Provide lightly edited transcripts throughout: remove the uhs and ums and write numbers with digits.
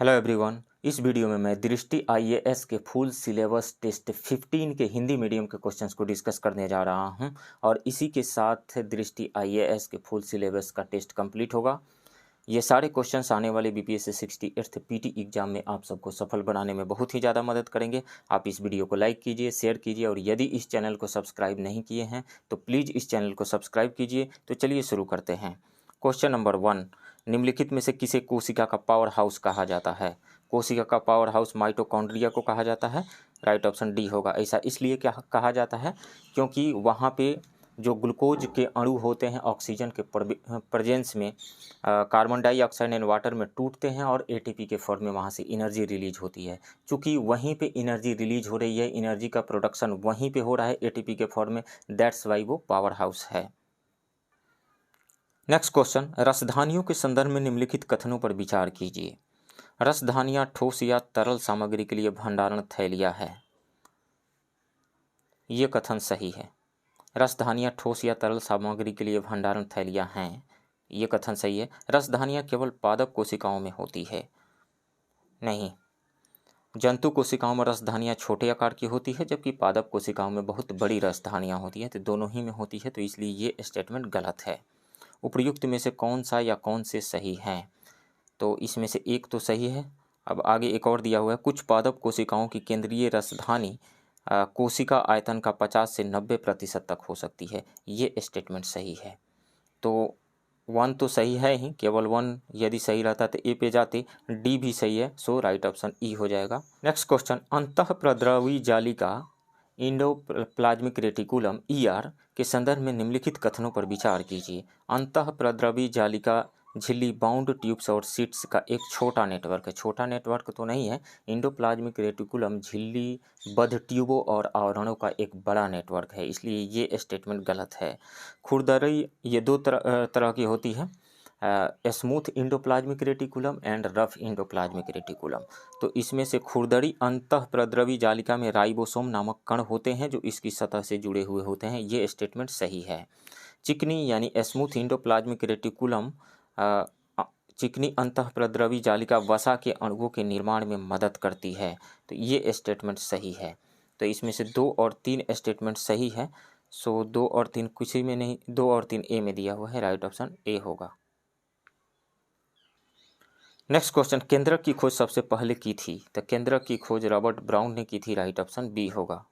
Hello everyone. इस video में मैं दृष्टि आईएएस के फुल सिलेबस टेस्ट 15 के हिंदी मीडियम के क्वेश्चंस को डिस्कस करने जा रहा हूं और इसी के साथ दृष्टि आईएएस के फुल सिलेबस का टेस्ट कंप्लीट होगा। ये सारे क्वेश्चंस आने वाले बीपीएससी 68th पीटी एग्जाम में आप सबको सफल बनाने में बहुत ही ज़्यादा मदद करेंगे। आप इस वीडियो को लाइक कीजिए, शेयर कीजिए और यदि इस चैनल को सब्सक्राइब नहीं किए हैं तो प्लीज़ इस चैनल को सब्सक्राइब कीजिए। तो चलिए शुरू करते हैं। क्वेश्चन नंबर 1, निम्नलिखित में से किसे कोशिका का पावर हाउस कहा जाता है? कोशिका का पावर हाउस माइटोकॉन्ड्रिया को कहा जाता है। राइट ऑप्शन डी होगा। ऐसा इसलिए क्या कहा जाता है क्योंकि वहाँ पे जो ग्लूकोज के अणु होते हैं ऑक्सीजन के प्रेजेंस में कार्बन डाइऑक्साइड एंड वाटर में टूटते हैं और एटीपी के फॉर्म में वहाँ से एनर्जी रिलीज होती है। चूँकि वहीं पे एनर्जी रिलीज हो रही है, एनर्जी का प्रोडक्शन वहीं पे हो रहा है एटीपी के फॉर्म में, दैट्स वाई वो पावर हाउस है। नेक्स्ट क्वेश्चन, रसधानियों के संदर्भ में निम्नलिखित कथनों पर विचार कीजिए। रसधानियाँ ठोस या तरल सामग्री के लिए भंडारण थैलियाँ है। ये कथन सही है। रसधानियाँ ठोस या तरल सामग्री के लिए भंडारण थैलियाँ हैं। ये कथन सही है। रसधानियाँ केवल पादप कोशिकाओं में होती है। नहीं, जंतु कोशिकाओं में रसधानियाँ छोटे आकार की होती है जबकि पादप कोशिकाओं में बहुत बड़ी रसधानियाँ होती हैं। तो दोनों ही में होती है, तो इसलिए ये स्टेटमेंट गलत है। उपर्युक्त में से कौन सा या कौन से सही हैं? तो इसमें से एक तो सही है। अब आगे एक और दिया हुआ है, कुछ पादप कोशिकाओं की केंद्रीय रसधानी कोशिका आयतन का 50 से 90% तक हो सकती है। ये स्टेटमेंट सही है। तो 1 तो सही है ही, केवल 1 यदि सही रहता तो ए पे जाते। डी भी सही है, सो राइट ऑप्शन ई हो जाएगा। नेक्स्ट क्वेश्चन, अंतःप्रद्रवी जालिका इंडोप्लाज्मिक रेटिकुलम ईआर के संदर्भ में निम्नलिखित कथनों पर विचार कीजिए। अंतःप्रद्रवी जालिका झिल्ली, बाउंड ट्यूब्स और सीट्स का एक छोटा नेटवर्क है। छोटा नेटवर्क तो नहीं है। इंडोप्लाज्मिक रेटिकुलम झिल्ली, बद्ध ट्यूबों और आवरणों का एक बड़ा नेटवर्क है, इसलिए ये स्टेटमेंट गलत है। खुरदरी ये दो तरह की होती है, smooth endoplasmic reticulum and rough endoplasmic reticulum. तो इसमें से खुरदरी अंतःप्रद्रवी जालिका में राइबोसोम नामक कण होते हैं जो इसकी सतह से जुड़े हुए होते हैं। ये स्टेटमेंट सही है। चिकनी यानी स्मूथ इंडोप्लाज्मिक रेटिकुलम चिकनी अंतःप्रद्रवी जालिका वसा के अणुओं के निर्माण में मदद करती है। तो ये स्टेटमेंट सही है। तो इसमें से 2 और 3 स्टेटमेंट सही है। सो 2 और 3 किसी में नहीं, 2 और 3 ए में दिया हुआ है। राइट ऑप्शन ए होगा। नेक्स्ट क्वेश्चन, केंद्रक की खोज सबसे पहले की थी? तो केंद्रक की खोज रॉबर्ट ब्राउन ने की थी। राइट ऑप्शन बी होगा।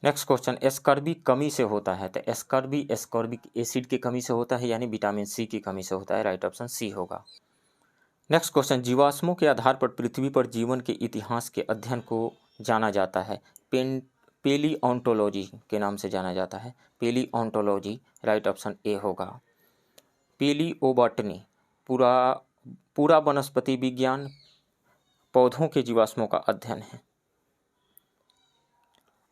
नेक्स्ट क्वेश्चन, एस्कॉर्बिक कमी से होता है? तो एस्कॉर्बिक एसिड की कमी से होता है, यानी विटामिन सी की कमी से होता है। राइट ऑप्शन सी होगा। नेक्स्ट क्वेश्चन, जीवाश्मों के आधार पर पृथ्वी पर जीवन के इतिहास के अध्ययन को जाना जाता है। पेलियोंटोलॉजी के नाम से जाना जाता है। पेलियोंटोलॉजी। राइट ऑप्शन ए होगा। पेलियोबॉटनी पूरा वनस्पति विज्ञान, पौधों के जीवाश्मों का अध्ययन है।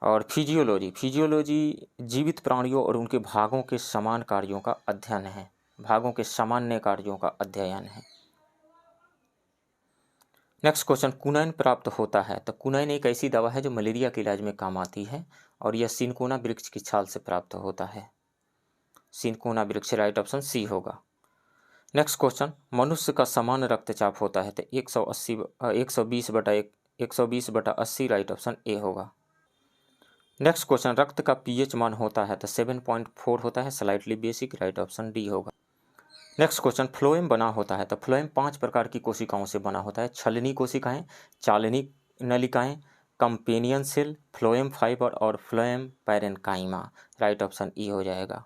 और फिजियोलॉजी जीवित प्राणियों और उनके भागों के समान कार्यों का अध्ययन है। भागों के सामान्य कार्यों का अध्ययन है। नेक्स्ट क्वेश्चन, कुनैन प्राप्त होता है? तो कुनैन एक ऐसी दवा है जो मलेरिया के इलाज में काम आती है और यह सिनकोना वृक्ष की छाल से प्राप्त होता है। सिनकोना वृक्ष। राइट ऑप्शन सी होगा। नेक्स्ट क्वेश्चन, मनुष्य का सामान्य रक्तचाप होता है? तो 120/80। राइट ऑप्शन ए होगा। नेक्स्ट क्वेश्चन, रक्त का पीएच मान होता है? तो 7.4 होता है, slightly basic. Right option D होगा। नेक्स्ट क्वेश्चन, फ्लोएम बना होता है? तो फ्लोएम 5 प्रकार की कोशिकाओं से बना होता है। छलनी कोशिकाएं, चालनी नलिकाएं, कंपेनियन सेल, फ्लोएम फाइबर और phloem parenchyma. Right option E हो जाएगा।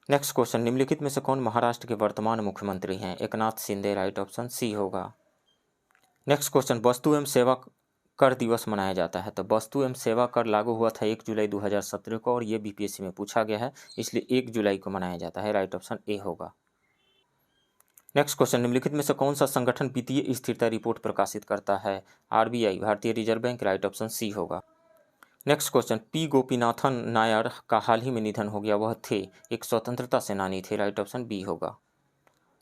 नेक्स्ट क्वेश्चन, निम्नलिखित में से कौन महाराष्ट्र के वर्तमान मुख्यमंत्री हैं? Eknath Shinde. Right option C होगा। नेक्स्ट क्वेश्चन, वस्तु एवं सेवा कर दिवस मनाया जाता है? तो वस्तु एवं सेवा कर लागू हुआ था 1 जुलाई 2017 को और ये बीपीएससी में पूछा गया है, इसलिए 1 जुलाई को मनाया जाता है। राइट ऑप्शन ए होगा। नेक्स्ट क्वेश्चन, निम्नलिखित में से कौन सा संगठन वित्तीय स्थिरता रिपोर्ट प्रकाशित करता है? आरबीआई, भारतीय reserve bank. Right option C होगा। Next question, P Gopinathan Nair का हाल ही में निधन हो गया, वह थे एक स्वतंत्रता सेनानी थे। राइट ऑप्शन बी होगा।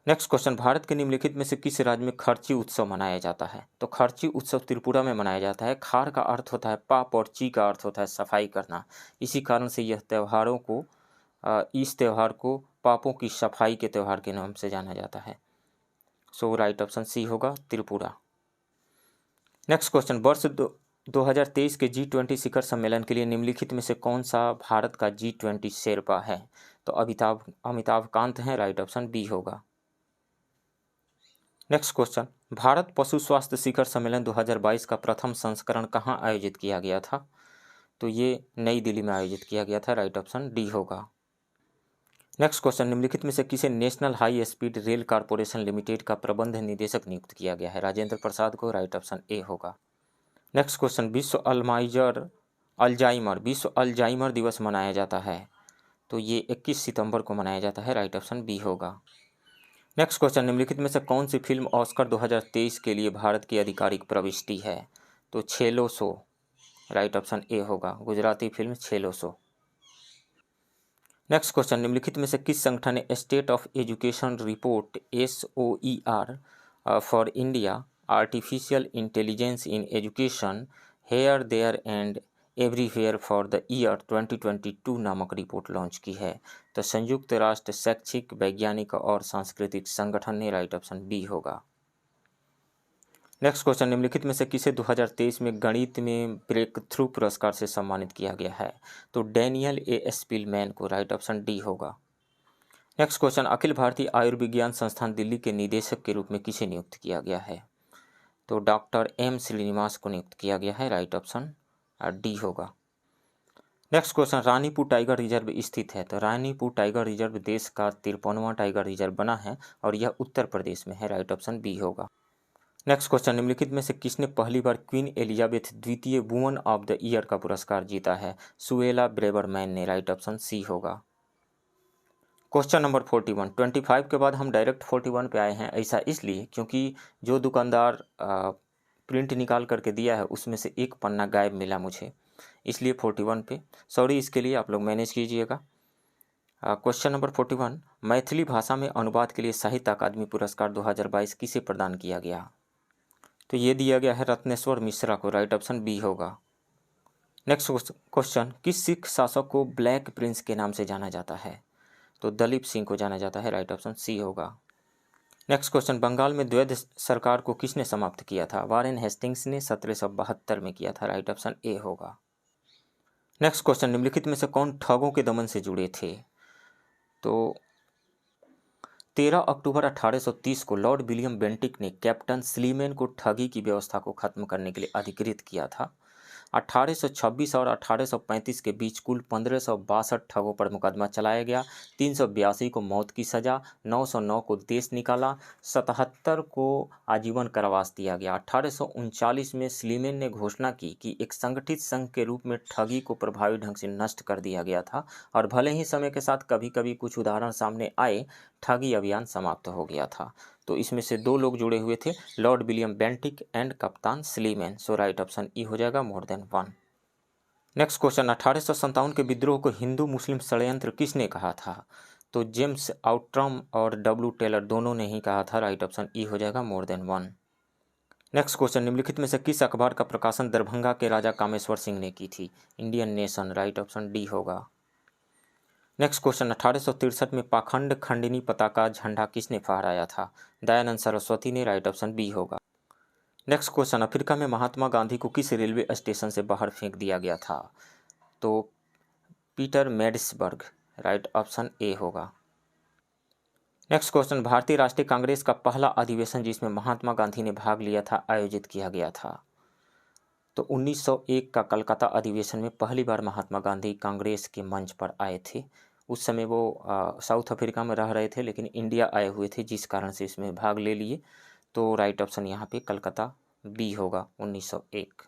नेक्स्ट क्वेश्चन, भारत के निम्नलिखित में से किस राज्य में खर्ची उत्सव मनाया जाता है? तो खर्ची उत्सव त्रिपुरा में मनाया जाता है। खार का अर्थ होता है पाप और ची का अर्थ होता है सफाई करना। इसी कारण से इस त्यौहार को पापों की सफाई के त्यौहार के नाम से जाना जाता है। सो राइट ऑप्शन सी होगा त्रिपुरा। नेक्स्ट क्वेश्चन, वर्ष 2023 के G20 शिखर सम्मेलन के लिए निम्नलिखित में से कौन सा भारत का G20 शेरपा है? तो अमिताभ कांत हैं, राइट ऑप्शन बी होगा। नेक्स्ट क्वेश्चन, भारत पशु स्वास्थ्य शिखर सम्मेलन 2022 का प्रथम संस्करण कहाँ आयोजित किया गया था? तो ये नई दिल्ली में आयोजित किया गया था, राइट ऑप्शन डी होगा। नेक्स्ट क्वेश्चन, निम्नलिखित में से किसे national high speed rail corporation limited का प्रबंध निदेशक नियुक्त किया गया है? राजेंद्र प्रसाद को, राइट ऑप्शन ए होगा। नेक्स्ट क्वेश्चन, विश्व अल्जाइमर दिवस मनाया जाता है? तो ये 21 सितंबर को मनाया जाता है, राइट ऑप्शन बी होगा। नेक्स्ट क्वेश्चन, निम्नलिखित में से कौन सी फिल्म ऑस्कर 2023 के लिए भारत की आधिकारिक प्रविष्टि है? तो छेलो सो, राइट ऑप्शन ए होगा, Gujarati film Chhello Show. Next question, निम्नलिखित में से किस संगठन ने state of education report SOER for India artificial intelligence in education here there and everywhere for the year 2022 नामक रिपोर्ट लॉन्च की है? तो संयुक्त राष्ट्र शैक्षिक, वैज्ञानिक और सांस्कृतिक संगठन ने, राइट ऑप्शन बी होगा। नेक्स्ट क्वेश्चन, निम्नलिखित में से किसे 2023 में गणित में ब्रेक थ्रू पुरस्कार से सम्मानित किया गया है? तो डैनियल A स्पिलमैन को, राइट ऑप्शन डी होगा। नेक्स्ट क्वेश्चन, अखिल भारतीय आयुर्विज्ञान संस्थान दिल्ली के निदेशक के रूप में किसे नियुक्त किया गया है? तो डॉक्टर M श्रीनिवास को नियुक्त किया गया है, राइट ऑप्शन डी होगा। Next question, Ranipur tiger reserve स्थित है? तो रानीपुर टाइगर रिजर्व देश का 53वां टाइगर रिजर्व बना है और यह उत्तर प्रदेश में है, राइट ऑप्शन बी होगा। नेक्स्ट क्वेश्चन, निम्नलिखित में से किसने पहली बार क्वीन एलिजाबेथ द्वितीय वुमन ऑफ द ईयर का पुरस्कार जीता है? सुएला ब्रेवरमैन ने, राइट ऑप्शन सी होगा। क्वेश्चन नंबर 41, 25 के बाद हम डायरेक्ट 41 पे आए हैं। ऐसा इसलिए क्योंकि जो दुकानदार प्रिंट निकाल करके दिया है उसमें से एक पन्ना गायब मिला मुझे, इसलिए 41 पे, सॉरी इसके लिए, आप लोग मैनेज कीजिएगा। क्वेश्चन नंबर 41, मैथिली भाषा में अनुवाद के लिए साहित्य अकादमी पुरस्कार 2022 किसे प्रदान किया गया? तो ये दिया गया है रत्नेश्वर मिश्रा को, राइट ऑप्शन बी होगा। नेक्स्ट क्वेश्चन, किस सिख शासक को ब्लैक प्रिंस के नाम से जाना जाता है? तो दलीप सिंह को जाना जाता है, राइट ऑप्शन सी होगा। नेक्स्ट क्वेश्चन, बंगाल में द्वैध सरकार को किसने समाप्त किया था? वारेन हेस्टिंग्स ने 1772 में किया था, राइट ऑप्शन ए होगा। नेक्स्ट क्वेश्चन, निम्नलिखित में से कौन ठगों के दमन से जुड़े थे? तो 13 अक्टूबर 1830 को लॉर्ड विलियम बेंटिक ने कैप्टन स्लीमैन को ठगी की व्यवस्था को खत्म करने के लिए अधिकृत किया था। 1826 और 1835 के बीच कुल 1562 ठगों पर मुकदमा चलाया गया। 382 को मौत की सज़ा, 909 को देश निकाला, 77 को आजीवन कारावास दिया गया। 1839 में स्लीमैन ने घोषणा की कि एक संगठित संघ के रूप में ठगी को प्रभावी ढंग से नष्ट कर दिया गया था और भले ही समय के साथ कभी कभी कुछ उदाहरण सामने आए, ठगी अभियान समाप्त हो गया था। तो इसमें से दो लोग जुड़े हुए थे, लॉर्ड विलियम बेंटिक एंड कप्तान स्लीमैन। सो राइट ऑप्शन ई हो जाएगा, more than one. Next question, 1857 के विद्रोह को हिंदू मुस्लिम षड्यंत्र किसने कहा था? तो जेम्स आउट्रम और W टेलर दोनों ने ही कहा था, राइट ऑप्शन ई हो जाएगा, more than one. Next question, निम्नलिखित में से किस अखबार का प्रकाशन दरभंगा के राजा कामेश्वर सिंह ने की थी? Indian nation, right option D होगा। नेक्स्ट क्वेश्चन, 1863 में पाखंड खंडिनी पताका झंडा किसने फहराया था? दयानंद सरस्वती ने, राइट ऑप्शन बी होगा। नेक्स्ट क्वेश्चन, अफ्रीका में महात्मा गांधी को किस रेलवे स्टेशन से बाहर फेंक दिया गया था? तो पीटर मैडिसबर्ग, राइट ऑप्शन ए होगा। नेक्स्ट क्वेश्चन, भारतीय राष्ट्रीय कांग्रेस का पहला अधिवेशन जिसमें महात्मा गांधी ने भाग लिया था आयोजित किया गया था? तो 1901 का कलकत्ता अधिवेशन में पहली बार महात्मा गांधी कांग्रेस के मंच पर आए थे। उस समय वो साउथ अफ्रीका में रह रहे थे लेकिन इंडिया आए हुए थे, जिस कारण से इसमें भाग ले लिए। तो राइट ऑप्शन यहाँ पे कलकत्ता बी होगा, 1901।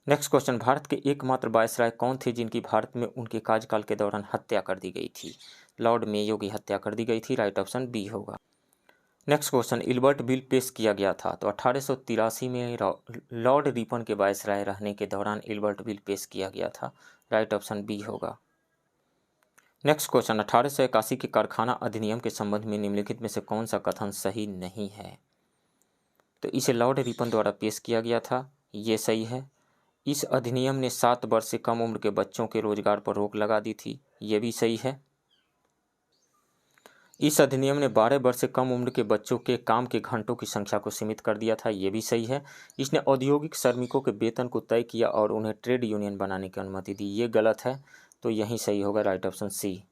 नेक्स्ट क्वेश्चन, भारत के एकमात्र वायसराय कौन थे जिनकी भारत में उनके कार्यकाल के दौरान हत्या कर दी गई थी? लॉर्ड मेयो की हत्या कर दी गई थी, राइट ऑप्शन बी होगा। नेक्स्ट क्वेश्चन, इल्बर्ट बिल पेश किया गया था? तो 1883 में लॉर्ड रिपन के वायसराय रहने के दौरान इल्बर्ट बिल पेश किया गया था, राइट ऑप्शन बी होगा। नेक्स्ट क्वेश्चन, 1881 के कारखाना अधिनियम के संबंध में निम्नलिखित में से कौन सा कथन सही नहीं है? तो इसे लॉर्ड रिपन द्वारा पेश किया गया था, ये सही है। इस अधिनियम ने 7 वर्ष से कम उम्र के बच्चों के रोजगार पर रोक लगा दी थी, ये भी सही है। इस अधिनियम ने 12 वर्ष से कम उम्र के बच्चों के काम के घंटों की संख्या को सीमित कर दिया था, ये भी सही है। इसने औद्योगिक श्रमिकों के वेतन को तय किया और उन्हें ट्रेड यूनियन बनाने की अनुमति दी, ये गलत है, तो यही सही होगा, right option C.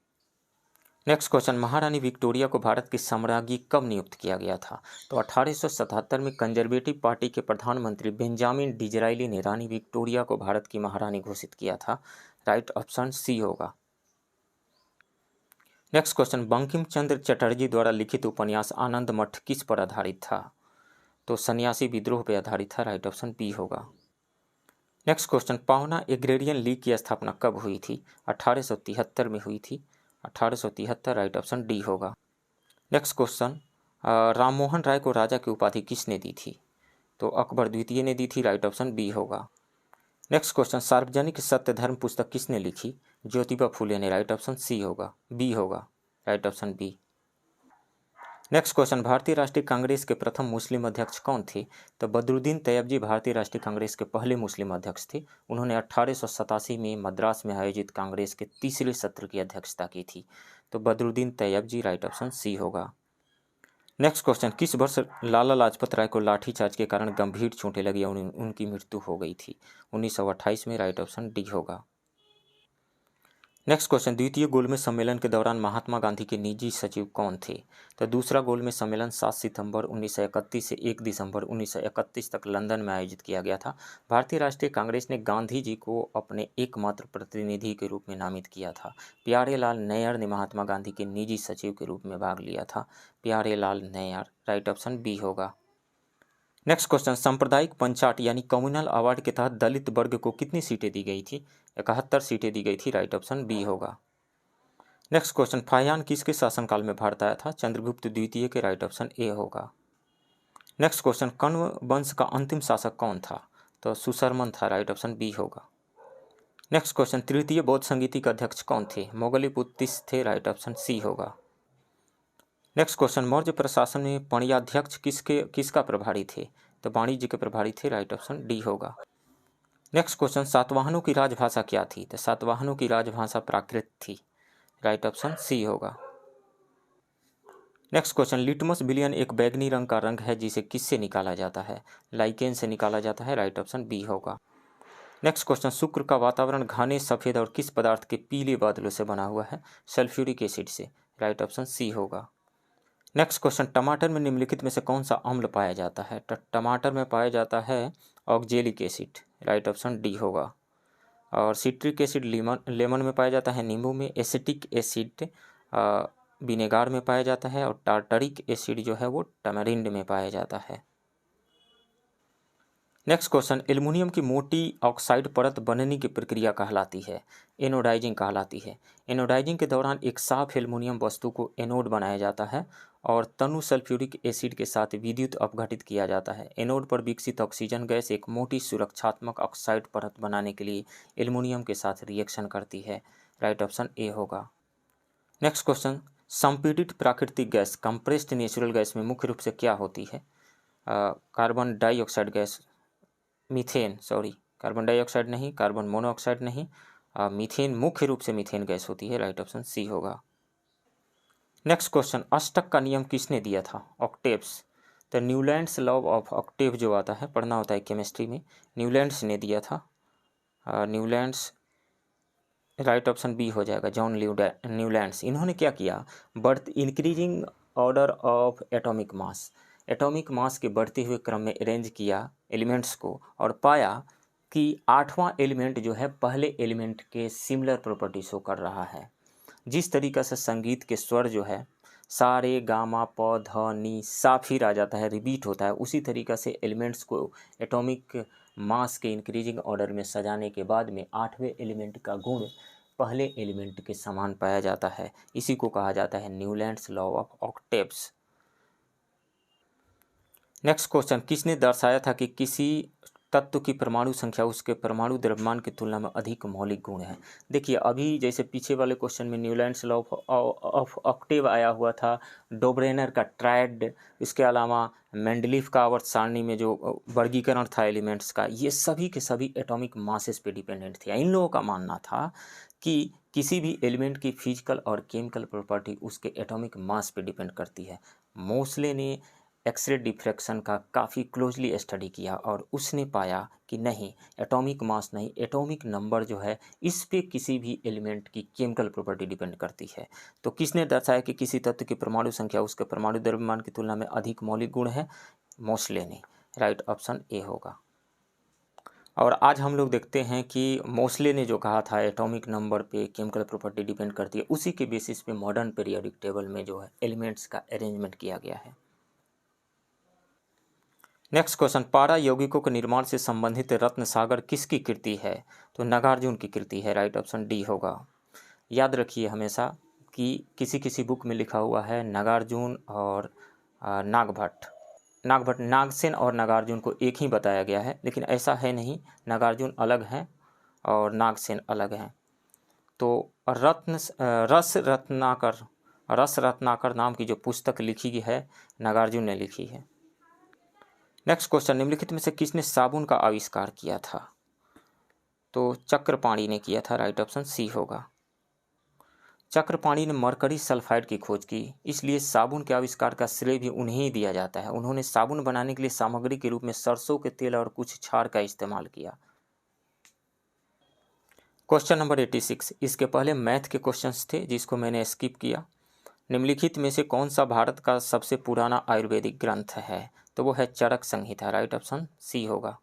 Next question, महारानी विक्टोरिया को भारत की सम्राज्ञी कब नियुक्त किया गया था? तो 1877 में कंजर्वेटिव पार्टी के प्रधानमंत्री बेंजामिन डिजराइली ने रानी विक्टोरिया को भारत की महारानी घोषित किया था, राइट ऑप्शन सी होगा। नेक्स्ट क्वेश्चन, बंकिम चंद्र चटर्जी द्वारा लिखित उपन्यास आनंद मठ किस पर आधारित था? तो सन्यासी विद्रोह पर आधारित था, राइट ऑप्शन बी होगा। नेक्स्ट क्वेश्चन, पावना एग्रेरियन लीग की स्थापना कब हुई थी? 1873 में हुई थी, 1873, राइट ऑप्शन डी होगा। नेक्स्ट क्वेश्चन, राममोहन राय को राजा की उपाधि किसने दी थी? तो अकबर द्वितीय ने दी थी, राइट ऑप्शन बी होगा। नेक्स्ट क्वेश्चन, सार्वजनिक सत्य धर्म पुस्तक किसने लिखी? ज्योतिबा फूले ने, राइट ऑप्शन सी होगा, बी होगा, right option B. Next question, Bharatiya Rashtriya Congress के प्रथम मुस्लिम अध्यक्ष कौन थे? तो बदरुद्दीन तैयबजी भारतीय राष्ट्रीय कांग्रेस के पहले मुस्लिम अध्यक्ष थे। उन्होंने 1887 में मद्रास में आयोजित कांग्रेस के तीसरे सत्र की अध्यक्षता की थी। तो Badruddin Tyabji, right option C होगा। नेक्स्ट क्वेश्चन, किस वर्ष लाला लाजपत राय को लाठीचार्ज के कारण गंभीर चोटें लगी और उनकी मृत्यु हो गई थी? 1928 में, राइट ऑप्शन डी होगा। नेक्स्ट क्वेश्चन, द्वितीय गोलमेज सम्मेलन के दौरान महात्मा गांधी के निजी सचिव कौन थे? तो दूसरा गोलमेज सम्मेलन 7 सितंबर 1931 से 1 दिसंबर 1931 तक लंदन में आयोजित किया गया था। भारतीय राष्ट्रीय कांग्रेस ने गांधी जी को अपने एकमात्र प्रतिनिधि के रूप में नामित किया था। प्यारेलाल नैयर ने महात्मा गांधी के निजी सचिव के रूप में भाग लिया था, Pyarelal Nayyar, right option B होगा। नेक्स्ट क्वेश्चन, सांप्रदायिक पंचाट यानी कम्युनल अवार्ड के तहत दलित वर्ग को कितनी सीटें दी गई थी? 71 सीटें दी गई थी, राइट ऑप्शन बी होगा। नेक्स्ट क्वेश्चन, फाहियान किसके शासनकाल में भारत आया था? चंद्रगुप्त द्वितीय के, राइट ऑप्शन ए होगा। नेक्स्ट क्वेश्चन, कण्व वंश का अंतिम शासक कौन था? तो सुशर्मन था, राइट ऑप्शन बी होगा। नेक्स्ट क्वेश्चन, तृतीय बौद्ध संगीति के अध्यक्ष कौन थे? मोगलीपुत्तिस थे, राइट ऑप्शन सी होगा। नेक्स्ट क्वेश्चन, मौर्य प्रशासन में पणियाध्यक्ष किसका प्रभारी थे? तो वाणिज्य के प्रभारी थे, राइट ऑप्शन डी होगा। नेक्स्ट क्वेश्चन, सातवाहनों की राजभाषा क्या थी? तो सातवाहनों की राजभाषा प्राकृत थी, राइट ऑप्शन सी होगा। नेक्स्ट क्वेश्चन, लिटमस विलियन एक बैगनी रंग का रंग है जिसे किससे निकाला जाता है? लाइकेन से निकाला जाता है, राइट ऑप्शन बी होगा। नेक्स्ट क्वेश्चन, शुक्र का वातावरण घने सफ़ेद और किस पदार्थ के पीले बादलों से बना हुआ है? सल्फ्यूरिक एसिड से, राइट ऑप्शन सी होगा। नेक्स्ट क्वेश्चन, टमाटर में निम्नलिखित में से कौन सा अम्ल पाया जाता है? टमाटर में पाया जाता है oxalic acid, right option D होगा। और सिट्रिक एसिड लेमन में पाया जाता है, नींबू में। एसिटिक एसिड विनेगार में पाया जाता है और टार्टरिक एसिड जो है वो टैमरिंड में पाया जाता है। नेक्स्ट क्वेश्चन, एल्युमिनियम की मोटी ऑक्साइड परत बनने की प्रक्रिया कहलाती है? एनोडाइजिंग कहलाती है। एनोडाइजिंग के दौरान एक साफ एल्युमिनियम वस्तु को एनोड बनाया जाता है और तनु सल्फ्यूरिक एसिड के साथ विद्युत अपघटित किया जाता है। एनोड पर विकसित ऑक्सीजन गैस एक मोटी सुरक्षात्मक ऑक्साइड परत बनाने के लिए एल्युमिनियम के साथ रिएक्शन करती है, राइट ऑप्शन ए होगा। नेक्स्ट क्वेश्चन, संपीड़ित प्राकृतिक गैस कंप्रेस्ड नेचुरल गैस में मुख्य रूप से क्या होती है? Carbon dioxide gas, methane, carbon dioxide नहीं, कार्बन मोनोऑक्साइड नहीं, मीथेन, मुख्य रूप से मीथेन गैस होती है, राइट ऑप्शन सी होगा। नेक्स्ट क्वेश्चन, अष्टक का नियम किसने दिया था? ऑक्टेव्स। तो न्यूलैंड्स लॉ ऑफ ऑक्टेव जो आता है, पढ़ना होता है केमिस्ट्री में, न्यूलैंड्स ने दिया था, न्यूलैंड्स, राइट ऑप्शन बी हो जाएगा, जॉन न्यूलैंड्स। इन्होंने क्या किया? Birth increasing order of atomic mass, atomic mass के बढ़ते हुए क्रम में अरेंज किया एलिमेंट्स को और पाया कि 8वां एलिमेंट जो है पहले एलिमेंट के सिमिलर प्रॉपर्टी शो कर रहा है। जिस तरीक़ा से संगीत के स्वर जो है सा रे गा मा प ध नी सा फिर आ जाता है, रिपीट होता है, उसी तरीक़ा से एलिमेंट्स को एटॉमिक मास के इंक्रीजिंग ऑर्डर में सजाने के बाद में 8वें एलिमेंट का गुण पहले एलिमेंट के समान पाया जाता है। इसी को कहा जाता है Newlands law of octaves. Next question, किसने दर्शाया था कि किसी तत्व की परमाणु संख्या उसके परमाणु द्रव्यमान की तुलना में अधिक मौलिक गुण है? देखिए, अभी जैसे पीछे वाले क्वेश्चन में न्यूलैंड्स लॉ ऑफ ऑक्टेव आया हुआ था, डोब्रेनर का ट्रायड, इसके अलावा मेंडलीफ का आवर्त सारणी में जो वर्गीकरण था एलिमेंट्स का, ये सभी के सभी एटॉमिक मासेस पे डिपेंडेंट थे। इन लोगों का मानना था कि किसी भी एलिमेंट की फिजिकल और केमिकल प्रॉपर्टी उसके एटॉमिक मास पे डिपेंड करती है। मोस्ले ने एक्सरे डिफ्रैक्शन का काफ़ी क्लोजली स्टडी किया और उसने पाया कि नहीं, एटॉमिक मास नहीं, एटॉमिक नंबर जो है इस पे किसी भी एलिमेंट की केमिकल प्रॉपर्टी डिपेंड करती है। तो किसने दर्शाया कि किसी तत्व की परमाणु संख्या उसके परमाणु द्रव्यमान की तुलना में अधिक मौलिक गुण है? मोस्ले ने। राइट ऑप्शन ए होगा। और आज हम लोग देखते हैं कि मोस्ले ने जो कहा था एटॉमिक नंबर पे केमिकल प्रॉपर्टी डिपेंड करती है, उसी के बेसिस पे मॉडर्न पीरियोडिक टेबल में जो है एलिमेंट्स का अरेंजमेंट किया गया है। नेक्स्ट क्वेश्चन, पारा यौगिकों के निर्माण से संबंधित रत्न सागर किसकी कृति है? तो नागार्जुन की कृति है। राइट ऑप्शन डी होगा। याद रखिए हमेशा कि किसी किसी बुक में लिखा हुआ है नागार्जुन और नागभट्ट। नागसेन और नागार्जुन को एक ही बताया गया है, लेकिन ऐसा है नहीं, नागार्जुन अलग हैं और नागसेन अलग हैं। तो रस रत्नाकर नाम की जो पुस्तक लिखी गई है नागार्जुन ने लिखी है। नेक्स्ट क्वेश्चन, निम्नलिखित में से किसने साबुन का आविष्कार किया था? तो चक्रपाणी ने किया था। राइट ऑप्शन सी होगा। चक्रपाणी ने मरकरी सल्फाइड की खोज की, इसलिए साबुन के आविष्कार का श्रेय भी उन्हें ही दिया जाता है। उन्होंने साबुन बनाने के लिए सामग्री के रूप में सरसों के तेल और कुछ क्षार का इस्तेमाल किया। क्वेश्चन नंबर 86, इसके पहले मैथ के क्वेश्चंस थे जिसको मैंने स्किप किया। निम्नलिखित में से कौन सा भारत का सबसे पुराना आयुर्वेदिक ग्रंथ है? तो वो है चरक संहिता। राइट ऑप्शन सी होगा।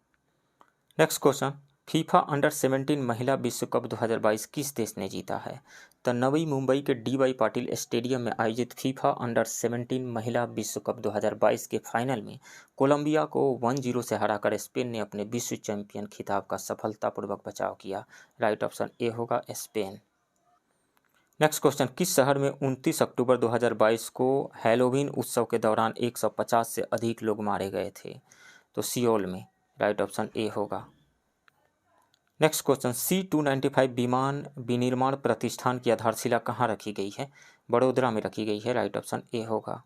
नेक्स्ट क्वेश्चन, फीफा अंडर 17 महिला विश्व कप 2022 किस देश ने जीता है? तो नवी मुंबई के डी.वाई. पाटिल स्टेडियम में आयोजित फीफा अंडर 17 महिला विश्व कप 2022 के फाइनल में कोलंबिया को 1-0 से हराकर स्पेन ने अपने विश्व चैंपियन खिताब का सफलतापूर्वक बचाव किया। राइट ऑप्शन ए होगा, स्पेन। नेक्स्ट क्वेश्चन, किस शहर में 29 अक्टूबर 2022 को हैलोवीन उत्सव के दौरान 150 से अधिक लोग मारे गए थे? तो सियोल में। राइट ऑप्शन ए होगा। नेक्स्ट क्वेश्चन, C-295 विमान विनिर्माण प्रतिष्ठान की आधारशिला कहाँ रखी गई है? बड़ोदरा में रखी गई है। राइट ऑप्शन ए होगा।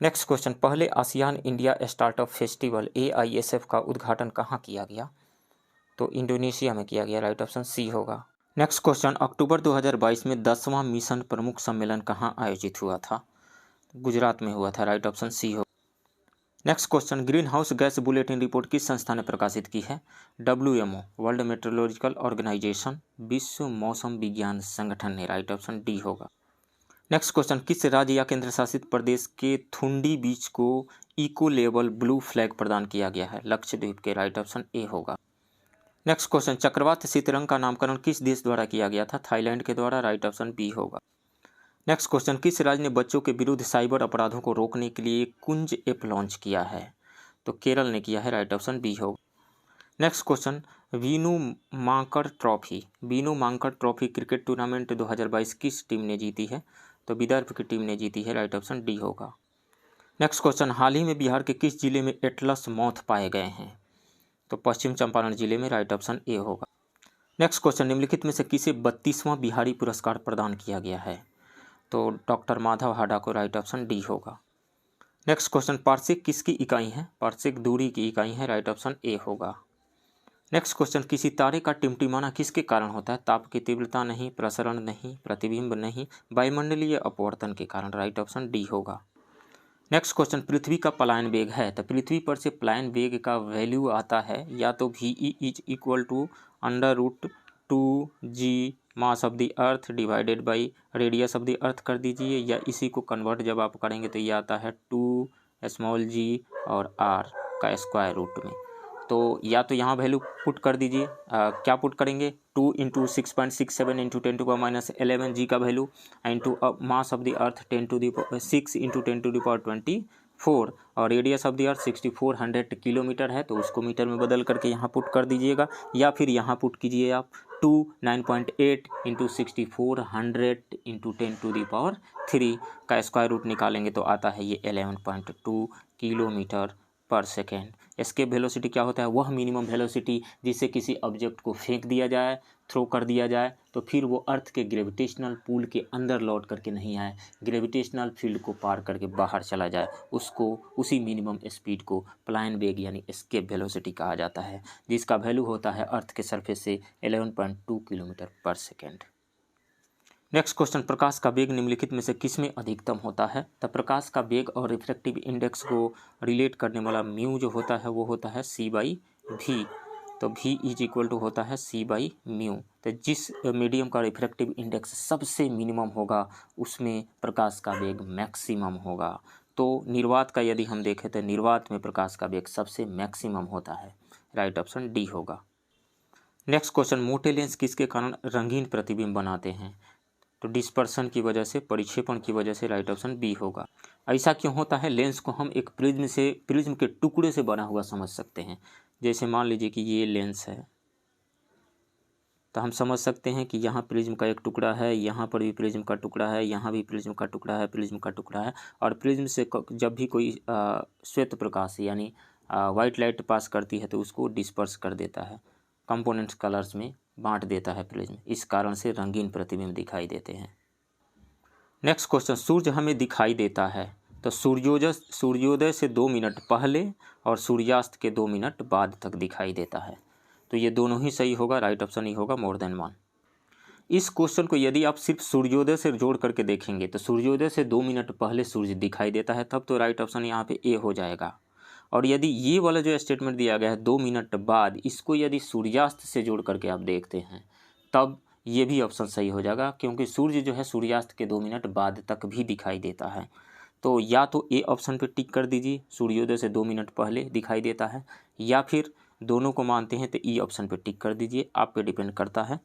नेक्स्ट क्वेश्चन, पहले ASEAN India startup festival AISF का उद्घाटन कहाँ किया गया? तो इंडोनेशिया में किया गया। राइट ऑप्शन सी होगा। नेक्स्ट क्वेश्चन, अक्टूबर 2022 में 10वां मिशन प्रमुख सम्मेलन कहाँ आयोजित हुआ था? गुजरात में हुआ था। राइट ऑप्शन सी हो। Next question, green house gas bulletin report किस संस्था ने प्रकाशित की है? WMO, वर्ल्ड मेट्रोलॉजिकल ऑर्गेनाइजेशन, विश्व मौसम विज्ञान संगठन ने। राइट ऑप्शन डी होगा। नेक्स्ट क्वेश्चन, किस राज्य या केंद्र शासित प्रदेश के थुंडी बीच को इको लेवल ब्लू फ्लैग प्रदान किया गया है? लक्षद्वीप के। राइट ऑप्शन ए होगा। नेक्स्ट क्वेश्चन, चक्रवात शीतरंग का नामकरण किस देश द्वारा किया गया था? थाईलैंड के द्वारा। राइट ऑप्शन बी होगा। नेक्स्ट क्वेश्चन, किस राज्य ने बच्चों के विरुद्ध साइबर अपराधों को रोकने के लिए कुंज ऐप लॉन्च किया है? तो केरल ने किया है। राइट ऑप्शन बी होगा। Next question, Vinoo Mankad trophy cricket tournament 2022 किस टीम ने जीती है? तो विदर्भ की टीम ने जीती है। राइट ऑप्शन डी होगा। नेक्स्ट क्वेश्चन, हाल ही में बिहार के किस जिले में एटलस मॉथ पाए गए हैं? तो पश्चिम चंपारण जिले में। राइट ऑप्शन ए होगा। नेक्स्ट क्वेश्चन, निम्नलिखित में से किसे 32वां बिहारी पुरस्कार प्रदान किया गया है? तो डॉक्टर माधव हाडा को। राइट ऑप्शन डी होगा। नेक्स्ट क्वेश्चन, पार्सेक किसकी इकाई है? पार्सेक दूरी की इकाई है। राइट ऑप्शन ए होगा। नेक्स्ट क्वेश्चन, किसी तारे का टिमटिमाना किसके कारण होता है? ताप की तीव्रता नहीं, प्रसरण नहीं, प्रतिबिंब नहीं, वायुमंडलीय अपवर्तन के कारण। राइट ऑप्शन डी होगा। नेक्स्ट क्वेश्चन, पृथ्वी का पलायन वेग है, तो पृथ्वी पर से पलायन वेग का वैल्यू आता है या तो VE is equal to √2G mass of the earth divided by radius of the earth कर दीजिए, या इसी को कन्वर्ट जब आप करेंगे तो ये आता है 2g और r का स्क्वायर रूट में। तो या तो यहाँ वैल्यू पुट कर दीजिए, क्या पुट करेंगे? 2 × 6.67 × 10⁻11 G का value into mass of the अर्थ 6 × 10⁻24 और radius of the earth 6400 kilometre है, तो उसको मीटर में बदल करके यहाँ पुट कर दीजिएगा, या फिर यहाँ पुट कीजिए आप 9.8 × 6400 × 10⁻³ का स्क्वायर रूट निकालेंगे तो आता है ये 11.2 किलोमीटर पर सेकेंड। एस्केप वेलोसिटी क्या होता है? वह मिनिमम वेलोसिटी जिससे किसी ऑब्जेक्ट को फेंक दिया जाए, थ्रो कर दिया जाए, तो फिर वो अर्थ के ग्रेविटेशनल पुल के अंदर लौट करके नहीं आए, ग्रेविटेशनल फील्ड को पार करके बाहर चला जाए, उसको उसी मिनिमम स्पीड को पलायन वेग यानी एस्केप वेलोसिटी कहा जाता है, जिसका वैल्यू होता है अर्थ के सरफेस से 11.2 किलोमीटर पर सेकेंड। नेक्स्ट क्वेश्चन, प्रकाश का वेग निम्नलिखित में से किसमें अधिकतम होता है? तो प्रकाश का वेग और रिफ्रैक्टिव इंडेक्स को रिलेट करने वाला म्यू जो होता है वो होता है c/v। तो v इज इक्वल टू होता है c/म्यू। तो जिस मीडियम का रिफ्रैक्टिव इंडेक्स सबसे मिनिमम होगा उसमें प्रकाश का वेग मैक्सिमम होगा। तो निर्वात का यदि हम देखें तो निर्वात में प्रकाश का वेग सबसे मैक्सिमम होता है। राइट ऑप्शन डी होगा। नेक्स्ट क्वेश्चन, मोटे लेंस किसके कारण रंगीन प्रतिबिंब बनाते हैं? तो डिस्पर्सन की वजह से, परिक्षेपण की वजह से। राइट ऑप्शन बी होगा। ऐसा क्यों होता है? लेंस को हम एक प्रिज्म के टुकड़े से बना हुआ समझ सकते हैं। जैसे मान लीजिए कि ये लेंस है, तो हम समझ सकते हैं कि यहाँ प्रिज्म का एक टुकड़ा है, यहाँ पर भी प्रिज्म का टुकड़ा है, यहाँ भी प्रिज्म का टुकड़ा है, प्रिज्म का टुकड़ा है। और प्रिज्म से जब भी कोई श्वेत प्रकाश यानी वाइट लाइट पास करती है तो उसको डिस्पर्स कर देता है, कंपोनेंट्स कलर्स में बांट देता है प्रिज्म। इस कारण से रंगीन प्रतिबिंब दिखाई देते हैं। नेक्स्ट क्वेश्चन, सूर्य हमें दिखाई देता है तो सूर्योदय से 2 मिनट पहले और सूर्यास्त के 2 मिनट बाद तक दिखाई देता है। तो ये दोनों ही सही होगा। राइट ऑप्शन ही होगा, मोर देन 1। इस क्वेश्चन को यदि आप सिर्फ सूर्योदय से जोड़ करके देखेंगे तो सूर्योदय से 2 मिनट पहले सूर्य दिखाई देता है, तब तो राइट ऑप्शन यहाँ पे ए हो जाएगा। और यदि ये वाला जो स्टेटमेंट दिया गया है 2 मिनट बाद, इसको यदि सूर्यास्त से जोड़ करके आप देखते हैं तब ये भी ऑप्शन सही हो जाएगा, क्योंकि सूर्य जो है सूर्यास्त के 2 मिनट बाद तक भी दिखाई देता है। तो या तो ए ऑप्शन पे टिक कर दीजिए, सूर्योदय से 2 मिनट पहले दिखाई देता है, या फिर दोनों को मानते हैं तो ई ऑप्शन पे टिक कर दीजिए, आप पे डिपेंड करता है।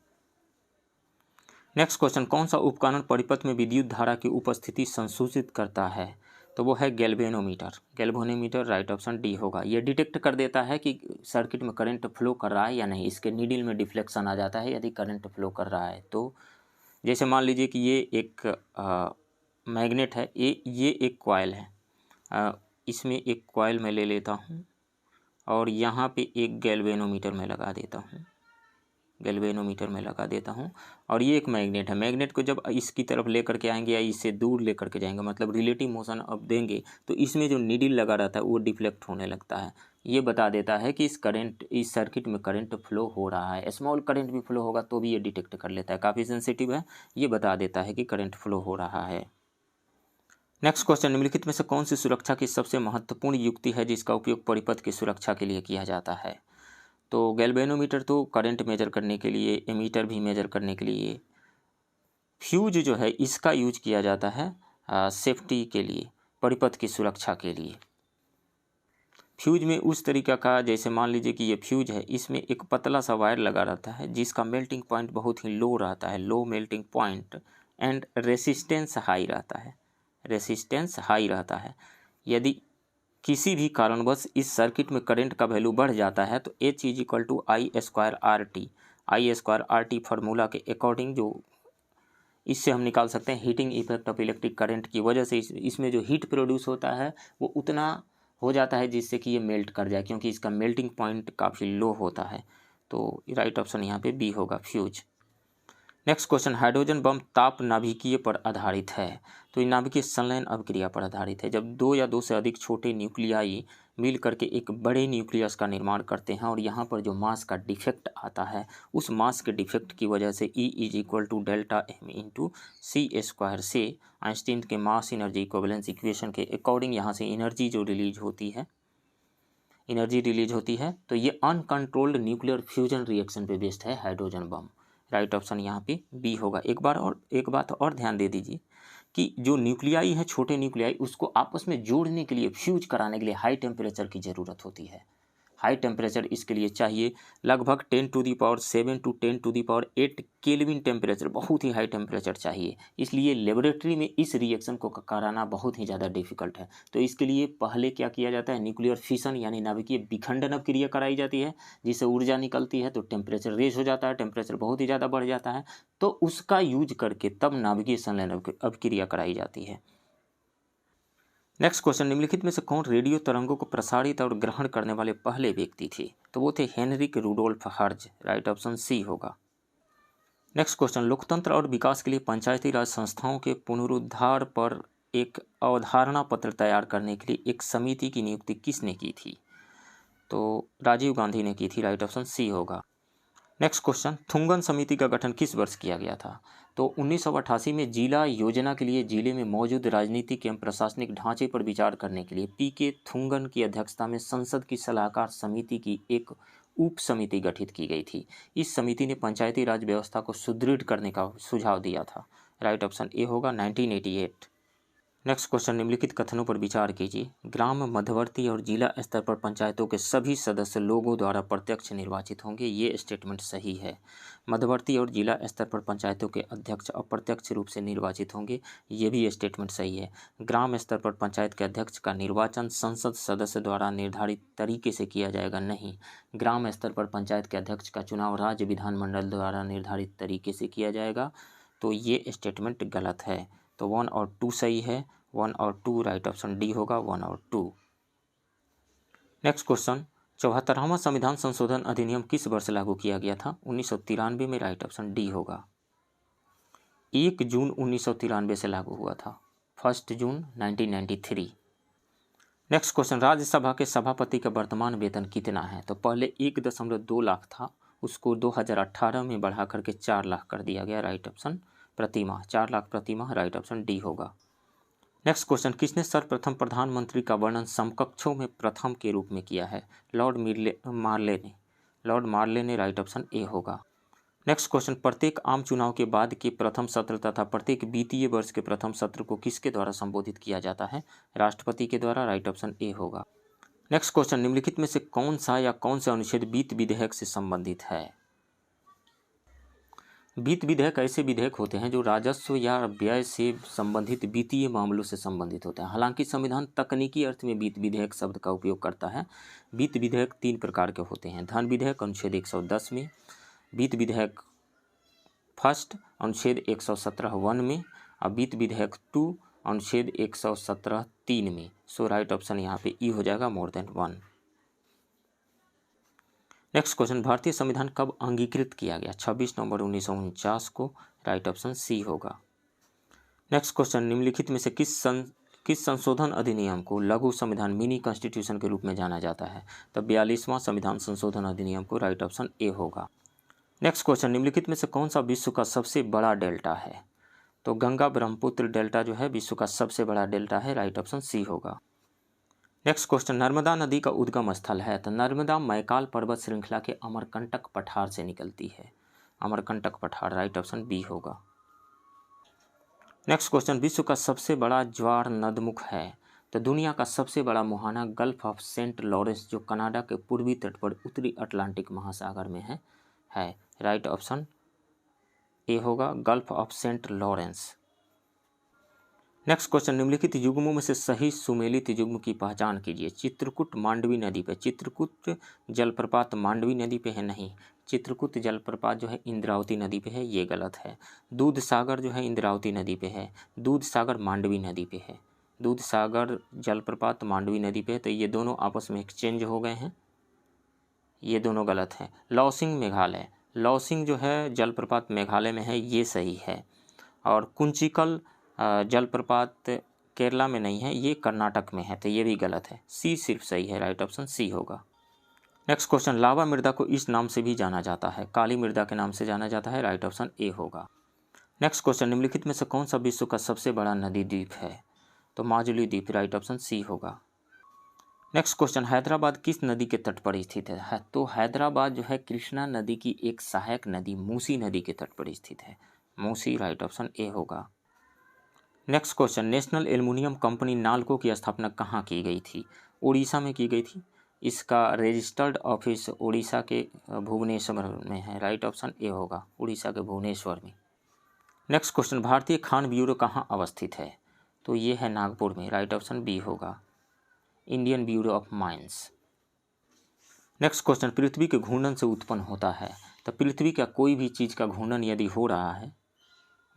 नेक्स्ट क्वेश्चन, कौन सा उपकरण परिपथ में विद्युत धारा की उपस्थिति संसूचित करता है? तो वो है galvanometer. Galvanometer right option D होगा। ये डिटेक्ट कर देता है कि सर्किट में करंट फ्लो कर रहा है या नहीं। इसके नीडल में डिफ्लेक्शन आ जाता है यदि करंट फ्लो कर रहा है तो। जैसे मान लीजिए कि ये एक मैग्नेट है, ये एक कॉइल है, इसमें एक कॉइल मैं ले लेता हूँ और यहाँ पे एक गैल्वेनोमीटर में लगा देता हूँ, और ये एक मैग्नेट है। मैग्नेट को जब इसकी तरफ लेकर के आएंगे या इससे दूर लेकर के जाएंगे, मतलब रिलेटिव मोशन अब देंगे, तो इसमें जो नीडल लगा रहता है वो डिफ्लेक्ट होने लगता है। ये बता देता है कि इस सर्किट में करंट फ्लो हो रहा है। स्मॉल करंट भी फ्लो होगा तो भी ये डिटेक्ट कर लेता है, काफ़ी सेंसिटिव है, ये बता देता है कि करंट फ्लो हो रहा है। नेक्स्ट क्वेश्चन, निम्नलिखित में से कौन सी सुरक्षा की सबसे महत्वपूर्ण युक्ति है जिसका उपयोग परिपथ की सुरक्षा के लिए किया जाता है? तो गैल्वेनोमीटर तो करंट मेजर करने के लिए, एमीटर भी मेजर करने के लिए। फ्यूज जो है इसका यूज किया जाता है सेफ्टी के लिए, परिपथ की सुरक्षा के लिए। फ्यूज में उस तरीका का, जैसे मान लीजिए कि ये फ्यूज है, इसमें एक पतला सा वायर लगा रहता है जिसका मेल्टिंग पॉइंट बहुत ही लो रहता है, low melting point, and resistance high रहता है। यदि किसी भी कारणवश इस सर्किट में करंट का वैल्यू बढ़ जाता है तो H is equal to I² formula के अकॉर्डिंग, जो इससे हम निकाल सकते हैं heating effect of electric current की वजह से इसमें जो हीट प्रोड्यूस होता है वो उतना हो जाता है जिससे कि ये मेल्ट कर जाए, क्योंकि इसका मेल्टिंग पॉइंट काफ़ी लो होता है। तो राइट ऑप्शन यहाँ पे बी होगा, fuse. Next question, hydrogen bomb ताप नाभिकीय पर आधारित है। तो ये नाभिकीय संलयन अभिक्रिया पर आधारित है। जब 2 या 2 से अधिक छोटे न्यूक्लियाई मिल करके एक बड़े न्यूक्लियस का निर्माण करते हैं और यहाँ पर जो मास का डिफेक्ट आता है, उस मास के डिफेक्ट की वजह से E is equal to delta M into c² से आइंस्टीन के मास एनर्जी इक्विवेलेंस इक्वेशन के अकॉर्डिंग यहाँ से एनर्जी रिलीज होती है, तो ये अनकंट्रोल्ड न्यूक्लियर फ्यूजन रिएक्शन पे बेस्ड है हाइड्रोजन बम। राइट ऑप्शन यहाँ पे बी होगा। एक बात और ध्यान दे दीजिए कि जो न्यूक्लियाई है, छोटे न्यूक्लियाई, उसको आपस में जोड़ने के लिए, फ्यूज कराने के लिए हाई टेम्परेचर की ज़रूरत होती है। हाई टेम्परेचर इसके लिए चाहिए लगभग 10⁷ टू 10⁸ केल्विन टेम्परेचर, बहुत ही हाई टेम्परेचर चाहिए। इसलिए लेबोरेटरी में इस रिएक्शन को कराना बहुत ही ज़्यादा डिफिकल्ट है। तो इसके लिए पहले क्या किया जाता है, न्यूक्लियर फिशन यानी नाभिकीय विखंडन अभिक्रिया कराई जाती है, जिससे ऊर्जा निकलती है तो टेम्परेचर रेज हो जाता है, टेम्परेचर बहुत ही ज़्यादा बढ़ जाता है, तो उसका यूज करके तब नाभिकीय संलयन अभिक्रिया कराई जाती है। नेक्स्ट क्वेश्चन, निम्नलिखित में से कौन रेडियो तरंगों को प्रसारित और ग्रहण करने वाले पहले व्यक्ति थे? तो वो थे हेनरिक रुडोल्फ हर्ज। राइट ऑप्शन सी होगा। नेक्स्ट क्वेश्चन, लोकतंत्र और विकास के लिए पंचायती राज संस्थाओं के पुनरुद्धार पर एक अवधारणा पत्र तैयार करने के लिए एक समिति की नियुक्ति किसने की थी? तो राजीव गांधी ने की थी। राइट ऑप्शन सी होगा। नेक्स्ट क्वेश्चन, थुंगन समिति का गठन किस वर्ष किया गया था? तो 1988 में जिला योजना के लिए जिले में मौजूद राजनीतिक एवं प्रशासनिक ढांचे पर विचार करने के लिए पीके थुंगन की अध्यक्षता में संसद की सलाहकार समिति की एक उप समिति गठित की गई थी। इस समिति ने पंचायती राज व्यवस्था को सुदृढ़ करने का सुझाव दिया था। राइट ऑप्शन ए होगा 1988। नेक्स्ट क्वेश्चन, निम्नलिखित कथनों पर विचार कीजिए। ग्राम मध्यवर्ती और जिला स्तर पर पंचायतों के सभी सदस्य लोगों द्वारा प्रत्यक्ष निर्वाचित होंगे, ये स्टेटमेंट सही है। मध्यवर्ती और जिला स्तर पर पंचायतों के अध्यक्ष अप्रत्यक्ष रूप से निर्वाचित होंगे, ये भी स्टेटमेंट सही है। ग्राम स्तर पर पंचायत के अध्यक्ष का निर्वाचन संसद सदस्य द्वारा निर्धारित तरीके से किया जाएगा, नहीं। ग्राम स्तर पर पंचायत के अध्यक्ष का चुनाव राज्य विधानमंडल द्वारा निर्धारित तरीके से किया जाएगा, तो ये स्टेटमेंट गलत है। तो 1 और 2 सही है, 1 और 2, राइट ऑप्शन डी होगा 1 और 2। नेक्स्ट क्वेश्चन, 74वां संविधान संशोधन अधिनियम किस वर्ष लागू किया गया था? 1993 में, राइट ऑप्शन डी होगा। 1 जून 1993 से लागू हुआ था, 1 जून 1993। नेक्स्ट क्वेश्चन, राज्यसभा के सभापति का वर्तमान वेतन कितना है? तो पहले 1.2 लाख था, उसको 2018 में बढ़ा करके 4 लाख कर दिया गया, राइट ऑप्शन प्रति माह, 4 लाख प्रति माह, राइट ऑप्शन डी होगा। नेक्स्ट क्वेश्चन, किसने सर्वप्रथम प्रधानमंत्री का वर्णन समकक्षों में प्रथम के रूप में किया है? लॉर्ड मार्ले ने, राइट ऑप्शन ए होगा। नेक्स्ट क्वेश्चन, प्रत्येक आम चुनाव के बाद के प्रथम सत्र तथा प्रत्येक वित्तीय वर्ष के प्रथम सत्र को किसके द्वारा संबोधित किया जाता है? राष्ट्रपति के द्वारा, राइट ऑप्शन ए होगा। नेक्स्ट क्वेश्चन, निम्नलिखित में से कौन सा या कौन से अनुच्छेद वित्त विधेयक से संबंधित है? वित्त विधेयक ऐसे विधेयक होते हैं जो राजस्व या व्यय से संबंधित वित्तीय मामलों से संबंधित होते हैं। हालांकि संविधान तकनीकी अर्थ में वित्त विधेयक शब्द का उपयोग करता है। वित्त विधेयक 3 प्रकार के होते हैं। धन विधेयक अनुच्छेद 110 में, वित्त विधेयक फर्स्ट अनुच्छेद 117(1) में, और वित्त विधेयक 2 अनुच्छेद 117(3) में। सो राइट ऑप्शन यहाँ पे ई हो जाएगा, मोर देन 1। नेक्स्ट क्वेश्चन, भारतीय संविधान कब अंगीकृत किया गया? 26 नवंबर 1949 को, राइट ऑप्शन सी होगा। नेक्स्ट क्वेश्चन, निम्नलिखित में से किस संशोधन अधिनियम को लघु संविधान मिनी कॉन्स्टिट्यूशन के रूप में जाना जाता है? तो 42वां संविधान संशोधन अधिनियम को, राइट ऑप्शन ए होगा। नेक्स्ट क्वेश्चन, निम्नलिखित में से कौन सा विश्व का सबसे बड़ा डेल्टा है? तो गंगा ब्रह्मपुत्र डेल्टा जो है विश्व का सबसे बड़ा डेल्टा है, राइट ऑप्शन सी होगा। नेक्स्ट क्वेश्चन, नर्मदा नदी का उद्गम स्थल है? तो नर्मदा मैकाल पर्वत श्रृंखला के अमरकंटक पठार से निकलती है, अमरकंटक पठार, राइट ऑप्शन बी होगा। नेक्स्ट क्वेश्चन, विश्व का सबसे बड़ा ज्वार नदमुख है? तो दुनिया का सबसे बड़ा मुहाना गल्फ ऑफ सेंट लॉरेंस जो कनाडा के पूर्वी तट पर उत्तरी अटलांटिक महासागर में है, राइट ऑप्शन ए होगा, Gulf of Saint Lawrence. Next question, निम्नलिखित युग्मों में से सही सुमेलित युग्म की पहचान कीजिए। चित्रकूट मांडवी नदी पे, चित्रकूट जलप्रपात मांडवी नदी पे है, नहीं। चित्रकूट जलप्रपात जो है इंद्रावती नदी पे है, ये गलत है। दूध सागर जो है इंद्रावती नदी पे है, दूध सागर मांडवी नदी पे है। दूध सागर जलप्रपात मांडवी नदी पे है, तो ये दोनों आपस में एक्सचेंज हो गए हैं, ये दोनों गलत हैं। लॉसिंग मेघालय, लॉसिंग जो है जलप्रपात मेघालय में है, ये सही है। और कुंचिकल जलप्रपात केरला में नहीं है, ये कर्नाटक में है, तो ये भी गलत है। सी सिर्फ सही है, राइट ऑप्शन सी होगा। नेक्स्ट क्वेश्चन, लावा मृदा को इस नाम से भी जाना जाता है? काली मृदा के नाम से जाना जाता है, राइट ऑप्शन ए होगा। नेक्स्ट क्वेश्चन, निम्नलिखित में से कौन सा विश्व का सबसे बड़ा नदी द्वीप है? तो माजुली द्वीप, राइट ऑप्शन सी होगा। नेक्स्ट क्वेश्चन, हैदराबाद किस नदी के तट पर स्थित है? तो हैदराबाद जो है कृष्णा नदी की एक सहायक नदी मूसी नदी के तट पर स्थित है, मूसी, राइट ऑप्शन ए होगा। Next question, national aluminium company NALCO की स्थापना कहाँ की गई थी? उड़ीसा में की गई थी। इसका रजिस्टर्ड ऑफिस उड़ीसा के भुवनेश्वर में है, राइट ऑप्शन ए होगा, उड़ीसा के भुवनेश्वर में। नेक्स्ट क्वेश्चन, भारतीय खान ब्यूरो कहाँ अवस्थित है? तो ये है नागपुर में, राइट ऑप्शन बी होगा, Indian Bureau of Mines. Next question, पृथ्वी के घूर्णन से उत्पन्न होता है? तो पृथ्वी का कोई भी चीज़ का घूर्णन यदि हो रहा है,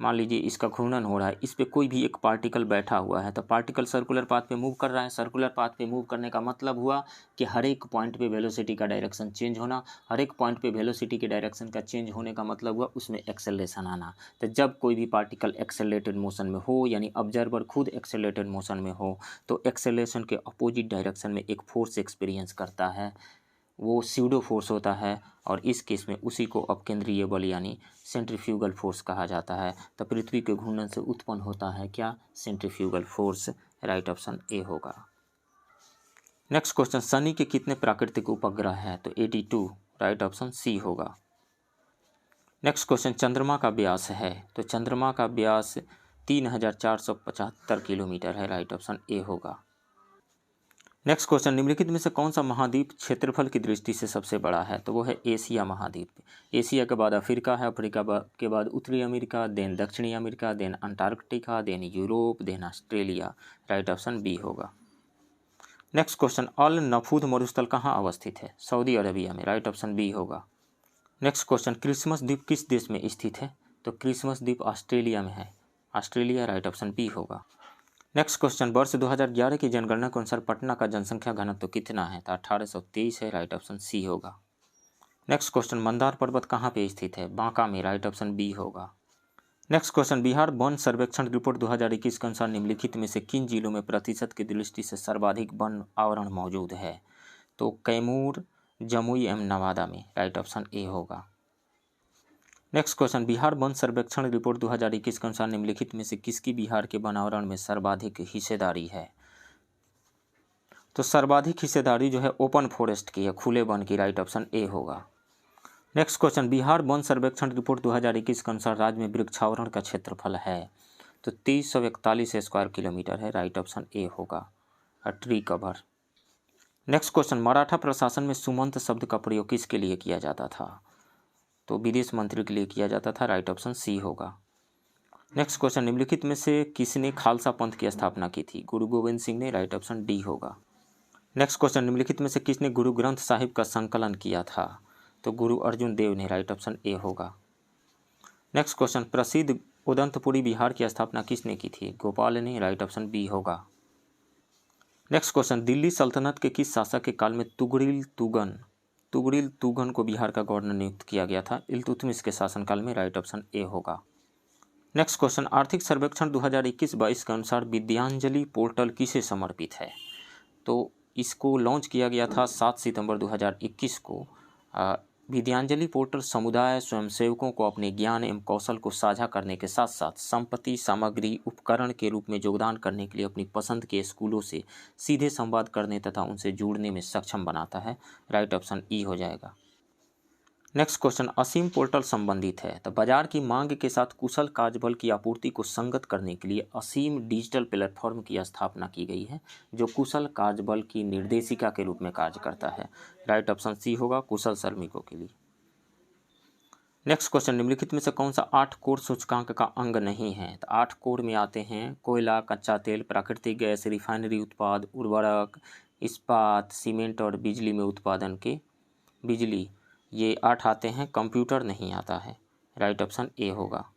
मान लीजिए इसका घूर्णन हो रहा है, इस पे कोई भी एक पार्टिकल बैठा हुआ है, तो पार्टिकल सर्कुलर पाथ पे मूव कर रहा है। सर्कुलर पाथ पे मूव करने का मतलब हुआ कि हर एक पॉइंट पे वेलोसिटी का डायरेक्शन चेंज होना। हर एक पॉइंट पे वेलोसिटी के डायरेक्शन का चेंज होने का मतलब हुआ उसमें एक्सेलरेशन आना। तो जब कोई भी पार्टिकल एक्सेलरेटेड मोशन में हो, यानी ऑब्जर्वर खुद एक्सेलरेटेड मोशन में हो, तो एक्सेलरेशन के अपोजिट डायरेक्शन में एक फोर्स एक्सपीरियंस करता है, वो स्यूडो फोर्स होता है, और इस केस में उसी को अपकेंद्रीय बल यानी सेंट्रीफ्यूगल फोर्स कहा जाता है। तो पृथ्वी के घूर्णन से उत्पन्न होता है क्या? Centrifugal force. Right option A होगा। नेक्स्ट क्वेश्चन, शनि के कितने प्राकृतिक उपग्रह हैं? तो 82। राइट ऑप्शन सी होगा। नेक्स्ट क्वेश्चन, चंद्रमा का व्यास है? तो चंद्रमा का व्यास 3475 किलोमीटर है। राइट ऑप्शन ए होगा। नेक्स्ट क्वेश्चन, निम्नलिखित में से कौन सा महाद्वीप क्षेत्रफल की दृष्टि से सबसे बड़ा है? तो वो है एशिया महाद्वीप। एशिया के बाद अफ्रीका है, अफ्रीका के बाद उत्तरी अमेरिका, देन दक्षिणी America, then Antarctica, then Europe, then Australia. Right option B होगा। नेक्स्ट क्वेश्चन, अल नफूद मरुस्थल कहाँ अवस्थित है? सऊदी अरबिया में। राइट ऑप्शन बी होगा। नेक्स्ट क्वेश्चन, क्रिसमस द्वीप किस देश में स्थित है? तो क्रिसमस द्वीप ऑस्ट्रेलिया में है। ऑस्ट्रेलिया। राइट ऑप्शन बी होगा। नेक्स्ट क्वेश्चन, वर्ष 2011 की जनगणना के अनुसार पटना का जनसंख्या घनत्व कितना है? तो 1823 है। राइट ऑप्शन सी होगा। नेक्स्ट क्वेश्चन, मंदार पर्वत कहाँ पे स्थित है? बांका में। राइट ऑप्शन बी होगा। नेक्स्ट क्वेश्चन, बिहार वन सर्वेक्षण रिपोर्ट 2021 के अनुसार निम्नलिखित में से किन जिलों में प्रतिशत की दृष्टि से सर्वाधिक वन आवरण मौजूद है? तो कैमूर, जमुई एवं नवादा में। राइट ऑप्शन ए होगा। नेक्स्ट क्वेश्चन, बिहार वन सर्वेक्षण रिपोर्ट 2021 के अनुसार निम्नलिखित में से किसकी बिहार के वन आवरण में सर्वाधिक हिस्सेदारी है? तो सर्वाधिक हिस्सेदारी जो है ओपन फॉरेस्ट की है, खुले वन की। राइट ऑप्शन ए होगा। नेक्स्ट क्वेश्चन, बिहार वन सर्वेक्षण रिपोर्ट 2021 के अनुसार राज्य में वृक्षावरण का क्षेत्रफल है? तो 2341 स्क्वायर किलोमीटर है। राइट ऑप्शन ए होगा। Tree cover. Next question, Maratha प्रशासन में सुमंत शब्द का प्रयोग किसके लिए किया जाता था? तो विदेश मंत्री के लिए किया जाता था। राइट ऑप्शन सी होगा। नेक्स्ट क्वेश्चन, निम्नलिखित में से किसने खालसा पंथ की स्थापना की थी? गुरु गोविंद सिंह ने। राइट ऑप्शन डी होगा। नेक्स्ट क्वेश्चन, निम्नलिखित में से किसने गुरु ग्रंथ साहिब का संकलन किया था? तो गुरु अर्जुन देव ने। राइट ऑप्शन ए होगा। नेक्स्ट क्वेश्चन, प्रसिद्ध उदंतपुरी बिहार की स्थापना किसने की थी? गोपाल ने। राइट ऑप्शन बी होगा। नेक्स्ट क्वेश्चन, दिल्ली सल्तनत के किस शासक के काल में तुगरिल तुगन को बिहार का गवर्नर नियुक्त किया गया था? इल्तुतमिश के शासनकाल में। राइट ऑप्शन ए होगा। नेक्स्ट क्वेश्चन, आर्थिक सर्वेक्षण 2021-22 के अनुसार विद्यांजलि पोर्टल किसे समर्पित है? तो इसको लॉन्च किया गया था 7 सितंबर 2021 को। विद्यांजलि पोर्टल समुदाय स्वयंसेवकों को अपने ज्ञान एवं कौशल को साझा करने के साथ साथ संपत्ति, सामग्री, उपकरण के रूप में योगदान करने के लिए अपनी पसंद के स्कूलों से सीधे संवाद करने तथा उनसे जुड़ने में सक्षम बनाता है। राइट ऑप्शन ई हो जाएगा। नेक्स्ट क्वेश्चन, असीम पोर्टल संबंधित है? तो बाजार की मांग के साथ कुशल कार्यबल की आपूर्ति को संगत करने के लिए असीम डिजिटल प्लेटफॉर्म की स्थापना की गई है, जो कुशल कार्यबल की निर्देशिका के रूप में कार्य करता है। राइट ऑप्शन सी होगा, कुशल श्रमिकों के लिए। नेक्स्ट क्वेश्चन, निम्नलिखित में से कौन सा 8 कोर सूचकांक का अंग नहीं है? तो 8 कोर में आते हैं कोयला, कच्चा तेल, प्राकृतिक गैस, रिफाइनरी उत्पाद, उर्वरक, इस्पात, सीमेंट और बिजली में उत्पादन के बिजली, ये 8 आते हैं। कंप्यूटर नहीं आता है। राइट ऑप्शन ए होगा।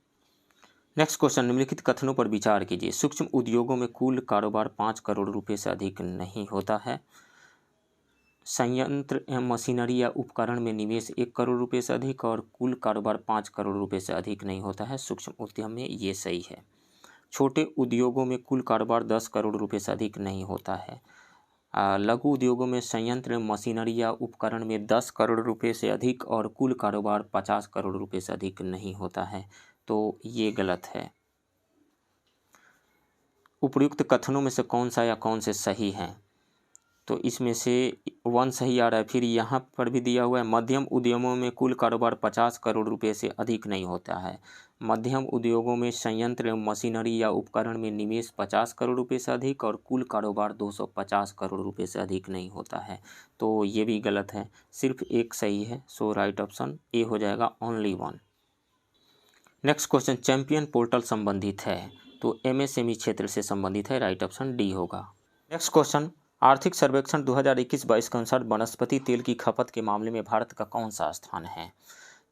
नेक्स्ट क्वेश्चन, निम्नलिखित कथनों पर विचार कीजिए। सूक्ष्म उद्योगों में कुल कारोबार 5 करोड़ रुपए से अधिक नहीं होता है। संयंत्र एवं मशीनरी या उपकरण में निवेश 1 करोड़ रुपए से अधिक और कुल कारोबार 5 करोड़ रुपए से अधिक नहीं होता है सूक्ष्म उद्यम में। ये सही है। छोटे उद्योगों में कुल कारोबार 10 करोड़ रुपए से अधिक नहीं होता है। लघु उद्योगों में संयंत्र, मशीनरी या उपकरण में 10 करोड़ रुपए से अधिक और कुल कारोबार 50 करोड़ रुपए से अधिक नहीं होता है। तो ये गलत है। उपयुक्त कथनों में से कौन सा या कौन से सही हैं? तो इसमें से 1 सही आ रहा है। फिर यहाँ पर भी दिया हुआ है मध्यम उद्यमों में कुल कारोबार 50 करोड़ रुपए से अधिक नहीं होता है। मध्यम उद्योगों में संयंत्र एवं मशीनरी या उपकरण में निवेश 50 करोड़ रुपए से अधिक और कुल कारोबार 250 करोड़ रुपए से अधिक नहीं होता है। तो ये भी गलत है, सिर्फ एक सही है। सो राइट ऑप्शन ए हो जाएगा, only 1। Next question, champion portal संबंधित है? तो MSME क्षेत्र से संबंधित है। राइट ऑप्शन डी होगा। नेक्स्ट क्वेश्चन, आर्थिक सर्वेक्षण 2021-22 के अनुसार वनस्पति तेल की खपत के मामले में भारत का कौन सा स्थान है?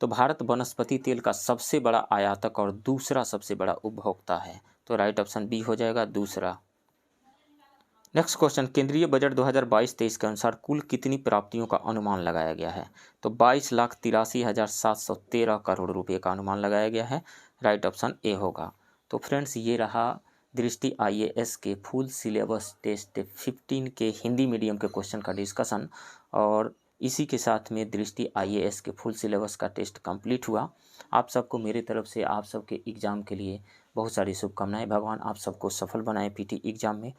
तो भारत वनस्पति तेल का सबसे बड़ा आयातक और दूसरा सबसे बड़ा उपभोक्ता है। तो राइट ऑप्शन बी हो जाएगा, दूसरा। नेक्स्ट क्वेश्चन, केंद्रीय बजट 2022-23 के अनुसार कुल कितनी प्राप्तियों का अनुमान लगाया गया है? तो 22,83,713 करोड़ रुपये का अनुमान लगाया गया है। राइट ऑप्शन ए होगा। तो फ्रेंड्स, ये रहा दृष्टि IAS के फुल सिलेबस टेस्ट 15 के हिंदी मीडियम के क्वेश्चन का डिस्कशन। और इसी के साथ में दृष्टि आईएएस के फुल सिलेबस का टेस्ट कंप्लीट हुआ। आप सबको मेरी तरफ से आप सबके एग्ज़ाम के लिए बहुत सारी शुभकामनाएं। भगवान आप सबको सफल बनाए पीटी एग्ज़ाम में।